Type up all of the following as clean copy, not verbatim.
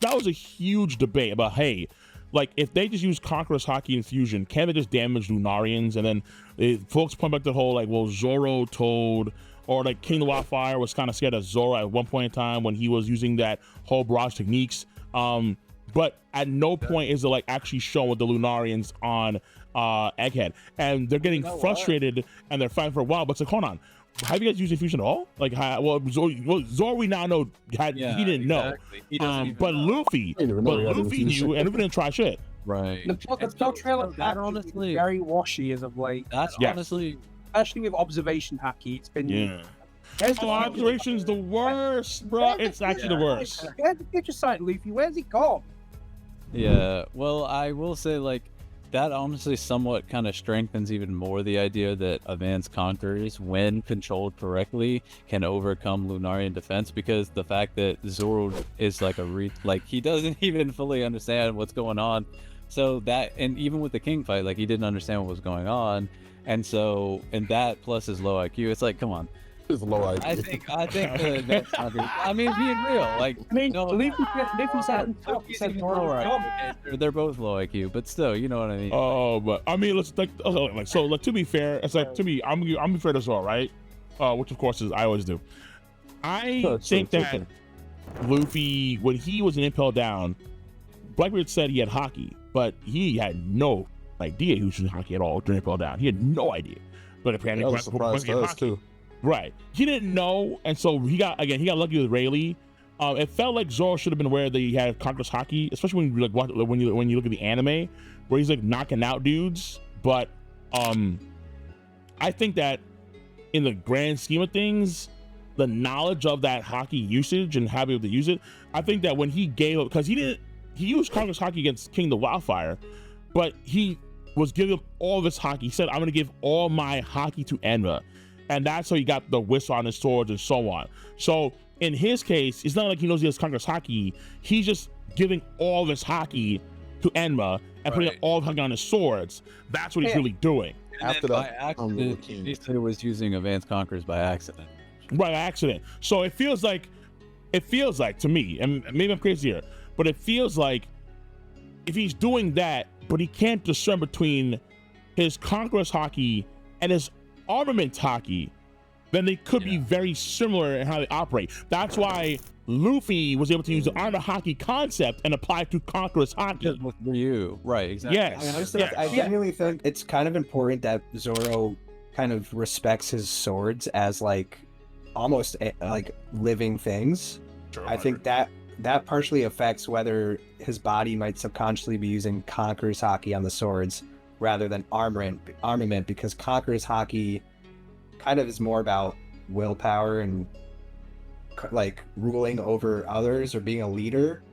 that was a huge debate about, hey, like if they just use Conqueror's Haki infusion, can they just damage Lunarians? And then folks point back to the whole like, well, Zoro told, or like King of Wildfire was kind of scared of Zoro at one point in time when he was using that whole barrage techniques. But at no point is it like actually shown with the Lunarians on Egghead, and they're getting frustrated and they're fighting for a while. But it's like, hold on, have you guys used infusion at all? Like, Zoro we now know he didn't know. He but Luffy knew, and Luffy didn't try shit. Right. The spell trail that honestly very washy as of late. That's honestly, especially with observation haki, it's been Observation's the worst, bro. It's actually the worst. Get your sight, Luffy. Where's it gone? Yeah. Well, I will say like that honestly somewhat kind of strengthens even more the idea that advanced conquerors, when controlled correctly, can overcome Lunarian defense, because the fact that Zoro is like he doesn't even fully understand what's going on. So that, and even with the King fight, like he didn't understand what was going on. And so, and that plus his low IQ, it's like, come on. It's low IQ. I think that's I mean, being real, like, they're both low IQ, but still, you know what I mean. Oh, but I mean, let's like so. Like, to be fair, it's like to me, I'm be fair as well, right? Which of course is I always do. I think that Luffy, when he was an impel down, Blackbeard said he had haki, but he had no idea he was using haki at all during impel down. He had no idea. But apparently, that was a surprise to us too. Right, he didn't know, and so he got lucky with Rayleigh. It felt like Zoro should have been aware that he had Conqueror's Haki, especially when you look at the anime where he's like knocking out dudes. But I think that in the grand scheme of things, the knowledge of that haki usage and how to be able to use it, I think that when he gave up, because he used Conqueror's Haki against King of Wildfire, but he was giving up all of his haki. He said, "I'm going to give all my haki to Enma." And that's how he got the whistle on his swords and so on. So in his case, it's not like he knows he has Conqueror's Haki. He's just giving all of his haki to Enma and putting all of haki on his swords. That's what he's really doing. After that, by accident, he said it was using Advanced Conquerors by accident. By accident. So it feels like to me, and maybe I'm crazy here, but it feels like if he's doing that, but he can't discern between his Conqueror's Haki and his armament haki, then they could be very similar in how they operate. That's why Luffy was able to use the armor haki concept and apply it to Conqueror's Haki. With Ryu, right? Exactly. Yes. I genuinely think it's kind of important that Zoro kind of respects his swords as like almost like living things. Sure, I think that partially affects whether his body might subconsciously be using Conqueror's Haki on the swords rather than armament, because Conqueror's Haki kind of is more about willpower and like ruling over others or being a leader.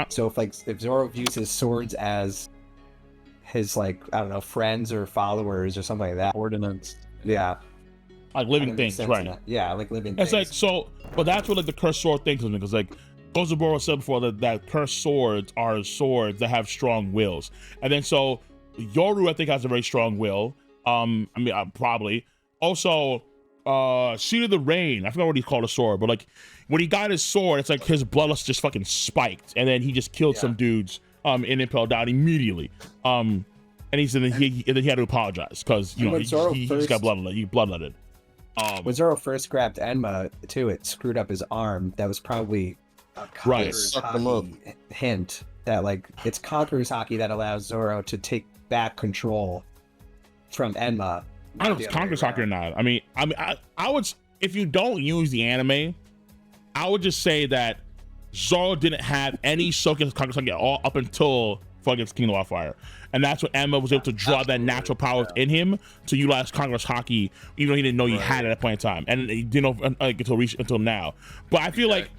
So if Zoro views his swords as his, like, I don't know, friends or followers or something like that, ordinance, like living things, right? Like living things. It's like, so, but that's what like the cursed sword thing is, because like Ozaburo said before that cursed swords are swords that have strong wills, and then so Yoru, I think, has a very strong will. I mean, probably. Also, Seed of the Rain, I forgot what he called a sword, but like when he got his sword, it's like his bloodlust just fucking spiked, and then he just killed some dudes in Impel Down immediately. And he said that he had to apologize because, you know, he just got bloodletted. When Zoro first grabbed Enma too, it screwed up his arm. That was probably a Conqueror's Haki hint that like it's Conqueror's Haki that allows Zoro to take back control from Enma. I don't know if it's Conqueror's Haki or not. I mean, I would, if you don't use the anime, I would just say that Zoro didn't have any soak in Conqueror's Haki at all up until against King of Wildfire, and that's when Enma was able to draw that natural power in him to utilize Conqueror's Haki, even though he didn't know he had it at that point in time, and he didn't know until now. But I feel like,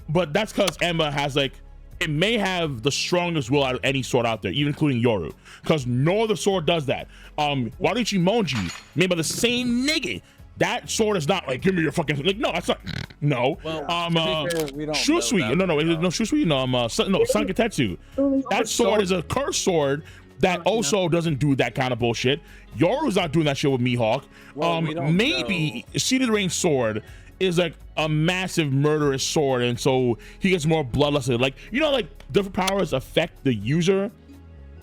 but that's because Enma has like, it may have the strongest will out of any sword out there, even including Yoru, because no other sword does that. Warichi Monji, made by the same nigga. That sword is not like, give me your fucking, like, no, that's not, no. Well, Shusui, no, Shusui, no, Sankatetsu. That sword is a cursed sword that also doesn't do that kind of bullshit. Yoru's not doing that shit with Mihawk. Maybe Seed of the Rain sword is like a massive murderous sword, and so he gets more bloodlusted. Like, you know, like different powers affect the user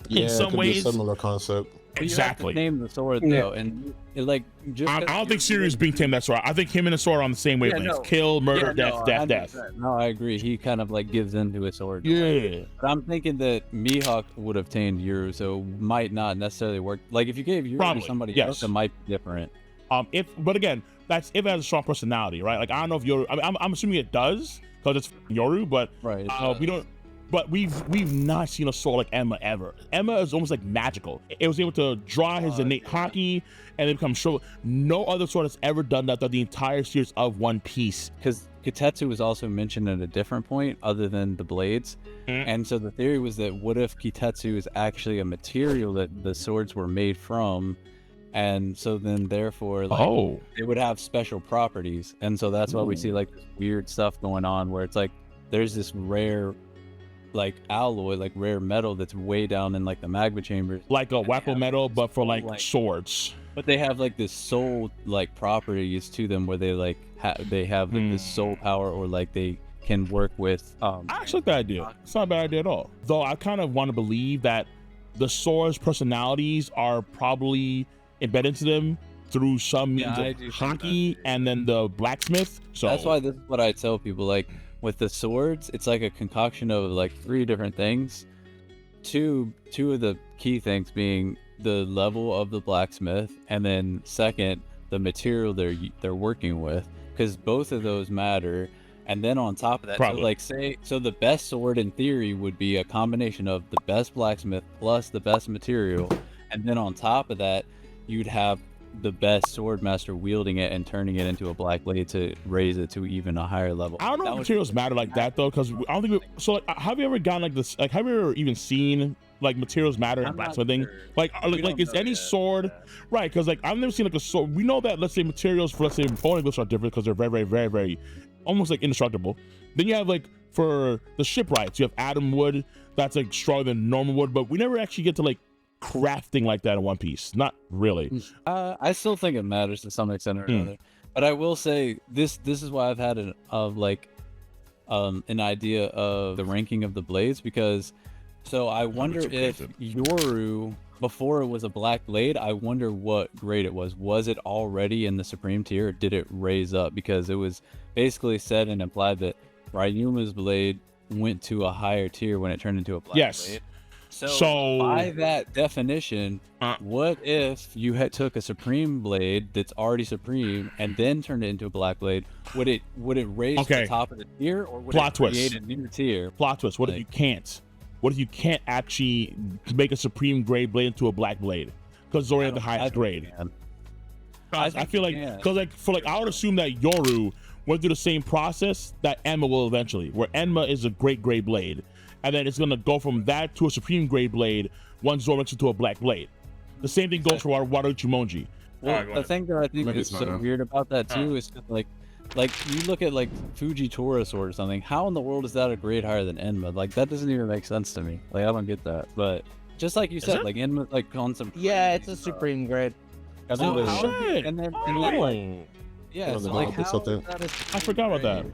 Yeah, in some it could be a ways. similar concept. But Exactly. You have to name the sword though, and it, like just I don't think Sirius being tamed that sword. I think him and the sword are on the same wavelength. no. Kill, murder, death, no, death, death. 100%. No, I agree. He kind of like gives into a sword. Yeah. But I'm thinking that Mihawk would have tamed Yuru, so might not necessarily work. Like if you gave Yuru Probably, to somebody yes. else, it might be different. But again, that's if it has a strong personality, right? Like, I don't know if Yoru. I mean, I'm assuming it does because it's Yoru, but Right. we don't. But we've not seen a sword like Emma ever. Emma is almost like magical. It was able to draw his innate haki and then become show. No other sword has ever done that throughout the entire series of One Piece. Because Kitetsu was also mentioned at a different point other than the blades. And so the theory was that what if Kitetsu is actually a material that the swords were made from, and so then therefore like it would have special properties. And so that's why we see like this weird stuff going on where it's like there's this rare like alloy, like rare metal that's way down in like the magma chambers, like a Wappo metal, but for like swords. but they have like this soul like properties to them where they like they have like this soul power, or like they can work with I actually like that idea. It's not a bad idea at all. Though I kind of want to believe that the swords' personalities are probably embedded into them through some means of haki and then the blacksmith. So that's why this is what I tell people, like with the swords, it's like a concoction of like 3 different things. Two of the key things being the level of the blacksmith, and then second, the material they're working with, because both of those matter. And then on top of that, so like so the best sword in theory would be a combination of the best blacksmith plus the best material, and then on top of that, you'd have the best sword master wielding it and turning it into a black blade to raise it to even a higher level. I don't know if materials matter like that though, because I don't think so. Like, have you ever gotten like this? Like, have you ever even seen like materials matter in blacksmithing? Sure. Like is any sword right? Because like I've never seen like a sword. We know that, let's say, materials for, let's say, bone glyphs are different because they're very, very, very, very almost like indestructible. Then you have like for the shipwrights, you have atom wood that's like stronger than normal wood, but we never actually get to like crafting like that in One Piece. Not really. I still think it matters to some extent or another, but I will say this is why I've had an idea of the ranking of the blades, because so I wonder if Yoru, before it was a black blade, I wonder what grade it was. Was it already in the supreme tier, or did it raise up? Because it was basically said and implied that Ryuma's blade went to a higher tier when it turned into a black blade. So by that definition, what if you had took a supreme blade that's already supreme and then turned it into a black blade? Would it raise to the top of the tier, or would it create a new tier? Plot twist. What if you can't? What if you can't actually make a supreme grade blade into a black blade? Because it's already at the highest grade. I feel like, because like I would assume that Yoru went through the same process that Enma will eventually, where Enma is a great grade blade, and then it's gonna go from that to a supreme grade blade once Zoro makes it to a black blade. The same thing goes for Waruchi Monji. Well, the thing that I think is so weird about that too is just like you look at like Fujitora sword or something. How in the world is that a grade higher than Enma? Like that doesn't even make sense to me. Like I don't get that. But just like you said, like Enma, like on some. Yeah, it's a supreme grade. And then, and then yeah, so like how I forgot about that.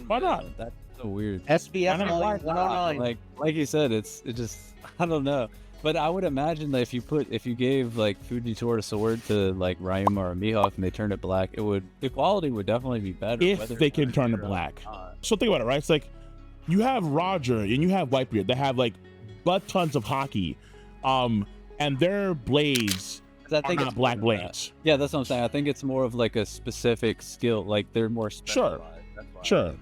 Why not? That's so weird. SBF 109. Like you said, it just I don't know. But I would imagine that if you gave like Fujitora sword to like Ryuma or Mihawk and they turned it black, the quality would definitely be better if they can turn it black. So think about it, right? It's like you have Roger and you have Whitebeard that have like butt tons of haki, and their blades are not black blades. Yeah, that's what I'm saying. I think it's more of like a specific skill. Like they're more specialized. Sure.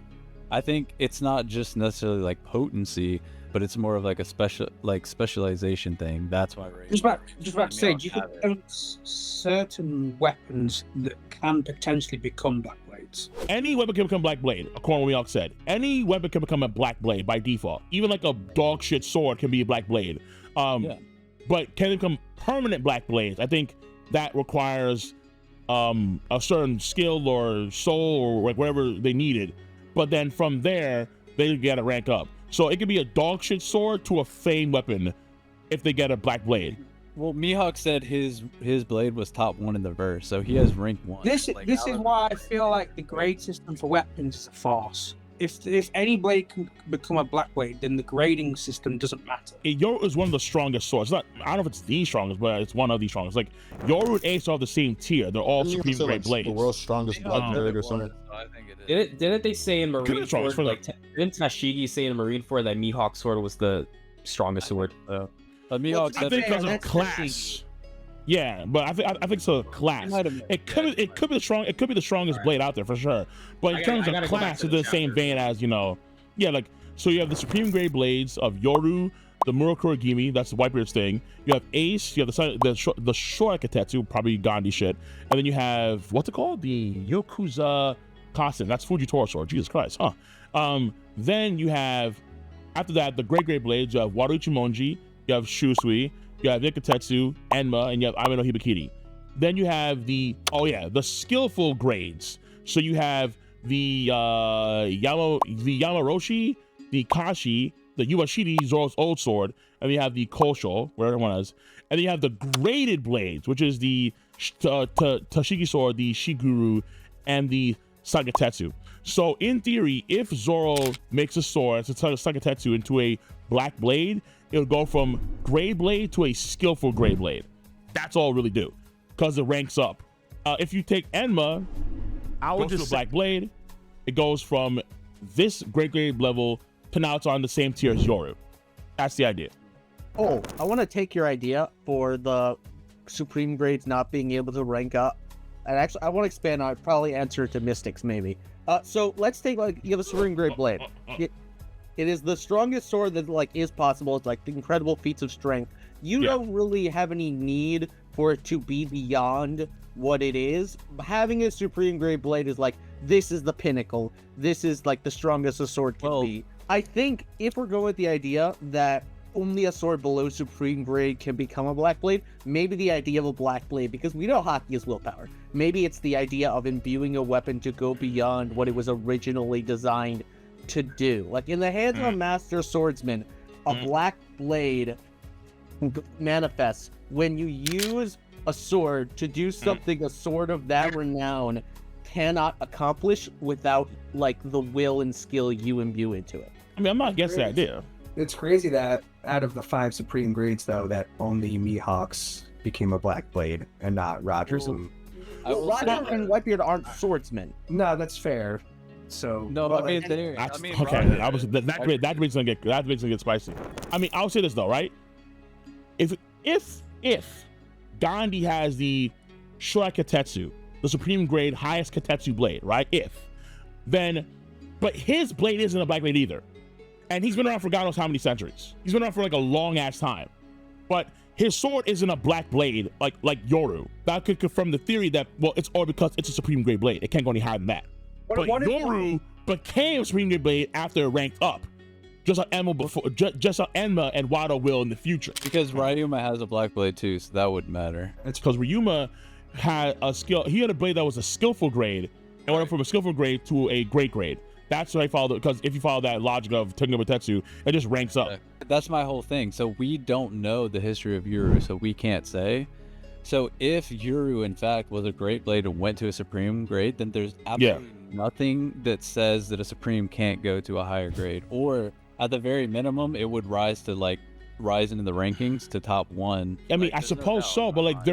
I think it's not just necessarily like potency, but it's more of like a specialization thing. That's why. Just about to say, do you think there's certain weapons that can potentially become black blades? Any weapon can become black blade, according to what we all said. Any weapon can become a black blade by default. Even like a dog shit sword can be a black blade. But can they become permanent black blades? I think that requires a certain skill or soul or like whatever they needed. But then from there, they gotta rank up. So it could be a dog shit sword to a fame weapon if they get a black blade. Well, Mihawk said his blade was top 1 in the verse, so he has rank 1. This is why I feel like the grade system for weapons is a farce. If any blade can become a black blade, then the grading system doesn't matter. Yoru is one of the strongest swords. I don't know if it's the strongest, but it's one of the strongest. Like Yoru and Ace are the same tier. They're all supreme grade blades. The world's strongest black blade or something. I think it is. Didn't they say in Marine Strongest Ford, for like, didn't Tashigi say in Marine Ford that Mihawk sword was the strongest sword? But Mihawk I said think because of class. Yeah, but I think it's a class. It could be the strongest blade out there for sure. But in terms of class, it's the same vein as, yeah, like, so you have the supreme grade blades of Yoru, the Murokuragimi, that's the Whitebeard's thing. You have Ace, you have the Shoraketetsu, probably Gandhi shit, and then you have what's it called, the Yokuza Kasen, that's Fujitora sword. Jesus Christ, huh? Then you have, after that, the great grade blades. You have Waruichimonji, you have Shusui, you have Nikatetsu, Enma, and you have Ame no Hibikiri. Then you have the skillful grades. So you have the Yamaroshi, the Kashi, the Iwashiri, Zoro's old sword, and you have the Kosho, wherever one is. And then you have the graded blades, which is the Tashigi sword, the Shiguru, and the Sagatetsu. So in theory, if Zoro makes a sword, to turn a Sagatetsu into a black blade, it'll go from grade blade to a skillful grade blade. That's all it really do, because it ranks up. If you take Enma, goes to a black blade, it goes from this grade grade level to now it's on the same tier as Yoru. That's the idea. Oh, I want to take your idea for the supreme grades not being able to rank up. And actually, I want to expand on it, probably answer it to Mystics, maybe. So let's take, like, you have a supreme grade blade. It is the strongest sword that, like, is possible. It's like the incredible feats of strength. You don't really have any need for it to be beyond what it is. Having a supreme grade blade is like, this is the pinnacle. This is like the strongest a sword can be. I think if we're going with the idea that only a sword below supreme grade can become a black blade, maybe the idea of a black blade, because we know haki is willpower. Maybe it's the idea of imbuing a weapon to go beyond what it was originally designed to do. Like in the hands of a master swordsman, a black blade manifests when you use a sword to do something a sword of that renown cannot accomplish without, like, the will and skill you imbue into it. I mean, I'm not against the idea. It's crazy that out of the 5 supreme grades, though, that only Mihawks became a black blade and not Rogers. Roger and Whitebeard aren't swordsmen. No, that's fair. So no, that debate's gonna get spicy. I mean, I'll say this though, right? If Gandhi has the Shoraketetsu, the supreme grade highest Ketetsu blade, right? But his blade isn't a black blade either. And he's been around for God knows how many centuries. He's been around for like a long ass time. But his sword isn't a black blade like Yoru. That could confirm the theory that, well, it's all because it's a supreme grade blade. It can't go any higher than that. But Yoru became a supreme grade blade after it ranked up. Just like Enma and Wado will in the future. Because Ryuma has a black blade too, so that wouldn't matter. It's because Ryuma had a skill. He had a blade that was a skillful grade, and went from a skillful grade to a great grade. That's what I followed, because if you follow that logic of Tengobutetsu, it just ranks up. That's my whole thing. So we don't know the history of Yuru, so we can't say. So if Yuru, in fact, was a great blade and went to a supreme grade, then there's absolutely nothing that says that a supreme can't go to a higher grade. Or at the very minimum, it would rise into the rankings to top 1. I mean, I suppose so, but like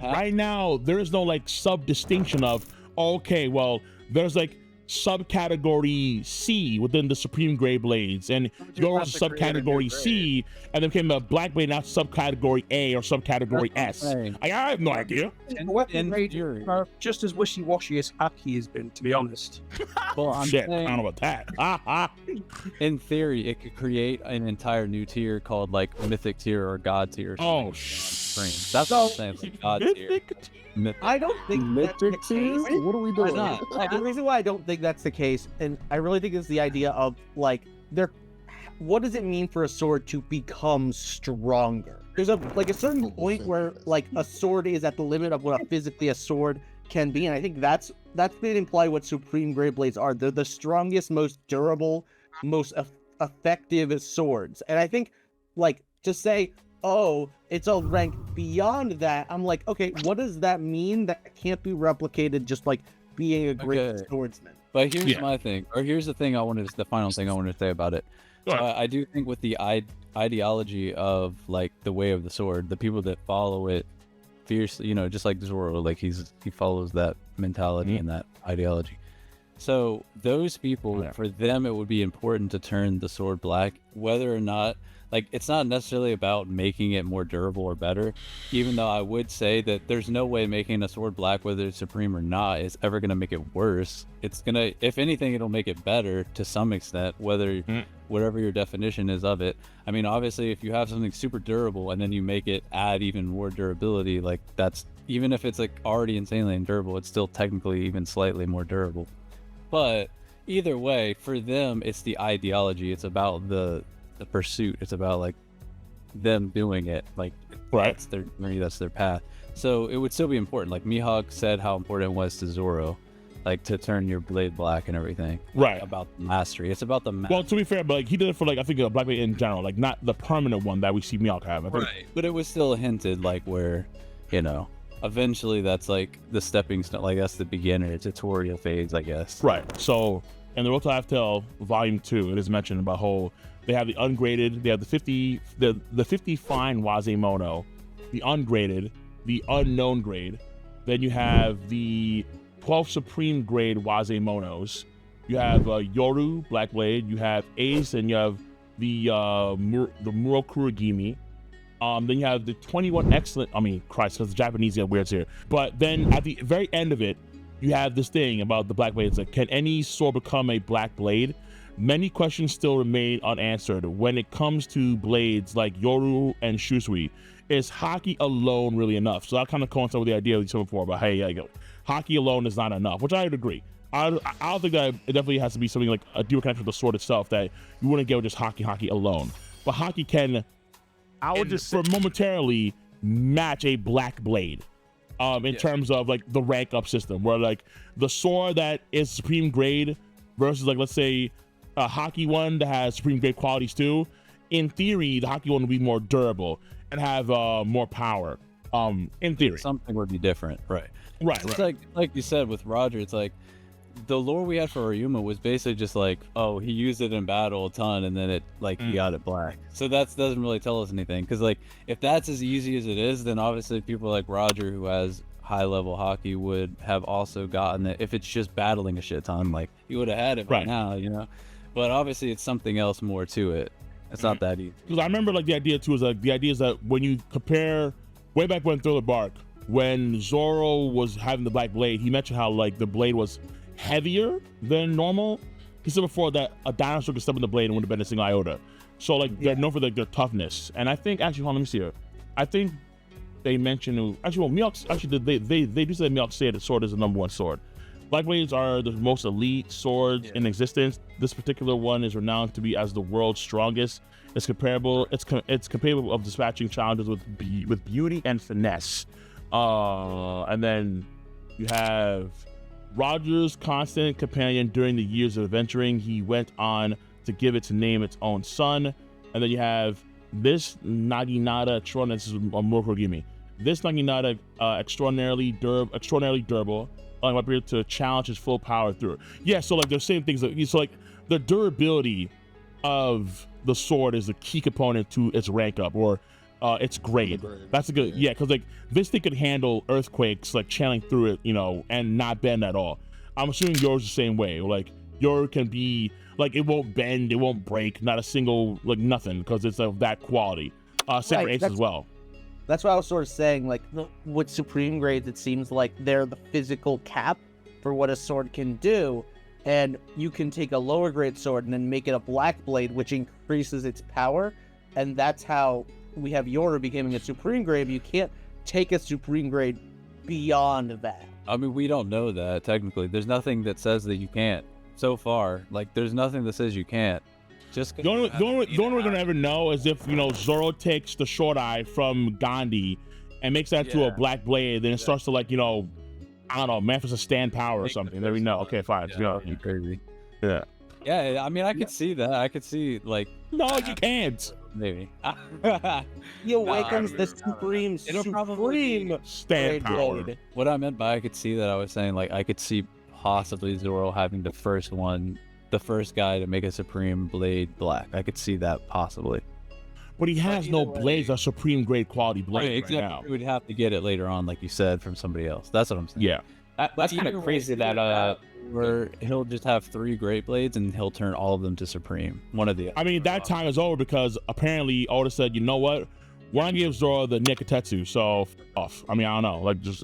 right now, there is no like sub distinction of, okay, well, there's like subcategory C within the supreme grade blades, and yours is subcategory C, and then became a black blade, now subcategory A or subcategory S. I have no idea. Weapon grades are just as wishy-washy as haki has been, to be honest. Well, I don't know about that. In theory, it could create an entire new tier called like mythic tier or god tier. Oh, that's what I'm saying. It's like god tier. I don't think that's the case. What are we doing? The reason why I don't think that's the case, and I really think it's the idea of, like, what does it mean for a sword to become stronger? There's a certain point where, like, a sword is at the limit of what physically a sword can be, and I think that's been implied what supreme grade blades are. They're the strongest, most durable, most effective swords. And I think, like, to say oh, it's a rank beyond that. I'm like, okay, what does that mean? That can't be replicated just like being a great Okay. swordsman. But here's Yeah. my thing, or here's the thing the final thing I wanted to say about it. Go So ahead. I do think with the ideology of like the way of the sword, the people that follow it fiercely, you know, just like Zoro, like he follows that mentality and that ideology. So those people, Yeah. for them, it would be important to turn the sword black, whether or not, like, it's not necessarily about making it more durable or better, even though I would say that there's no way making a sword black, whether it's supreme or not, is ever going to make it worse. It's going to, if anything, it'll make it better to some extent, whether, whatever your definition is of it. I mean, obviously, if you have something super durable and then you make it add even more durability, like, that's, even if it's like already insanely durable, it's still technically even slightly more durable. But either way, for them, it's the ideology. It's about the pursuit. It's about like them doing it. Like that's their journey, that's their path. So it would still be important. Like Mihawk said how important it was to Zoro, like to turn your blade black and everything. Right. About mastery. It's about the mastery. Well, to be fair, but like he did it for like I think a black blade in general, like not the permanent one that we see Mihawk have. I think. Right. But it was still hinted like where, you know, eventually that's like the stepping stone, like that's the beginner tutorial phase, I guess. Right. So in the Road to Half Tale Volume 2, it is mentioned about whole they have the ungraded, they have the 50 fine Wazemono, the ungraded, the unknown grade. Then you have the 12 supreme grade Wazemonos. You have Yoru Black Blade, you have Ace, and you have the Murokuragimi. Then you have the 21 excellent, I mean, Christ, because the Japanese get weirds here. But then at the very end of it, you have this thing about the black blades. Like, can any sword become a black blade? Many questions still remain unanswered when it comes to blades like Yoru and Shusui. Is haki alone really enough? So that kind of coincides with the idea we said before about, hey, yeah, haki alone is not enough, which I would agree. I don't think that it definitely has to be something like a deeper connection with the sword itself that you wouldn't get with just haki alone. But haki can, I would just for momentarily match a black blade in terms of like the rank up system, where like the sword that is supreme grade versus like let's say a haki one that has supreme grade qualities too. In theory, the haki one would be more durable and have more power. In theory, Something would be different, right? right. It's like you said with Roger, it's like the lore we had for Ryuma was basically just like, oh, he used it in battle a ton and then it like he got it black. So that doesn't really tell us anything, because like if that's as easy as it is, then obviously people like Roger who has high level haki would have also gotten it. If it's just battling a shit ton, like he would have had it by now, you know. But obviously it's something else more to it. It's not that easy. Because I remember like the idea too is like the idea is that when you compare way back when Thriller Bark, when Zoro was having the black blade, he mentioned how like the blade was heavier than normal. He said before that a dinosaur could step in the blade and wouldn't have been a single iota. So like they're known for like their toughness. And I think actually, hold on, let me see here. I think they mentioned actually, well, Mihawk actually they do say Mihawk said the sword is the #1 sword. Black blades are the most elite swords in existence. This particular one is renowned to be as the world's strongest. It's comparable. It's capable of dispatching challenges with beauty and finesse. And then you have Roger's constant companion during the years of adventuring. He went on to give its name its own son. And then you have this Naginata extraordinary. This is Murokuragimi. This Naginata extraordinarily durable. Up here to challenge his full power through it. Yeah, so like there's same things. So like the durability of the sword is a key component to its rank up or its grade. That's a good because like this thing could handle earthquakes, like channeling through it, you know, and not bend at all. I'm assuming yours the same way. Like yours can be like it won't bend, it won't break, not a single like nothing because it's of that quality. Same for Ace as well. That's what I was sort of saying, like, with Supreme Grades, it seems like they're the physical cap for what a sword can do, and you can take a lower grade sword and then make it a black blade, which increases its power, and that's how we have Yoru becoming a Supreme Grade. You can't take a Supreme Grade beyond that. I mean, we don't know that, technically. There's nothing that says that you can't. So far, like, there's nothing that says you can't. Just the only we're gonna ever know is if, you know, Zoro takes the short eye from Gandhi and makes that to a black blade, then it starts to like, you know, I don't know, manifest a stand power or something. There we know. Okay, fine. Crazy. Yeah. Yeah, I mean, I could see that. I could see like. No, you can't. Maybe. He awakens the supreme Stand grade power. blade. What I meant by I could see that, I was saying like I could see possibly Zoro having the first guy to make a supreme blade black. I could see that possibly. But he has no either way- blades that are supreme grade quality blades right now. We would have to get it later on, like you said, from somebody else. That's what I'm saying. Yeah. That's kind of crazy that Where he'll just have 3 great blades and he'll turn all of them to supreme. One of the. I mean, that time is over because apparently Oda said, you know what? We're gonna give Zoro the Nekatetsu, so off. I mean, I don't know, like just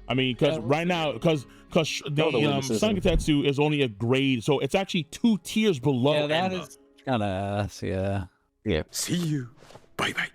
I mean, because right now, because the Sun Nekatetsu is only a grade, so it's actually 2 tiers below. Yeah, that Enma. is kind of ass. Yeah. Yeah. See you. Bye bye.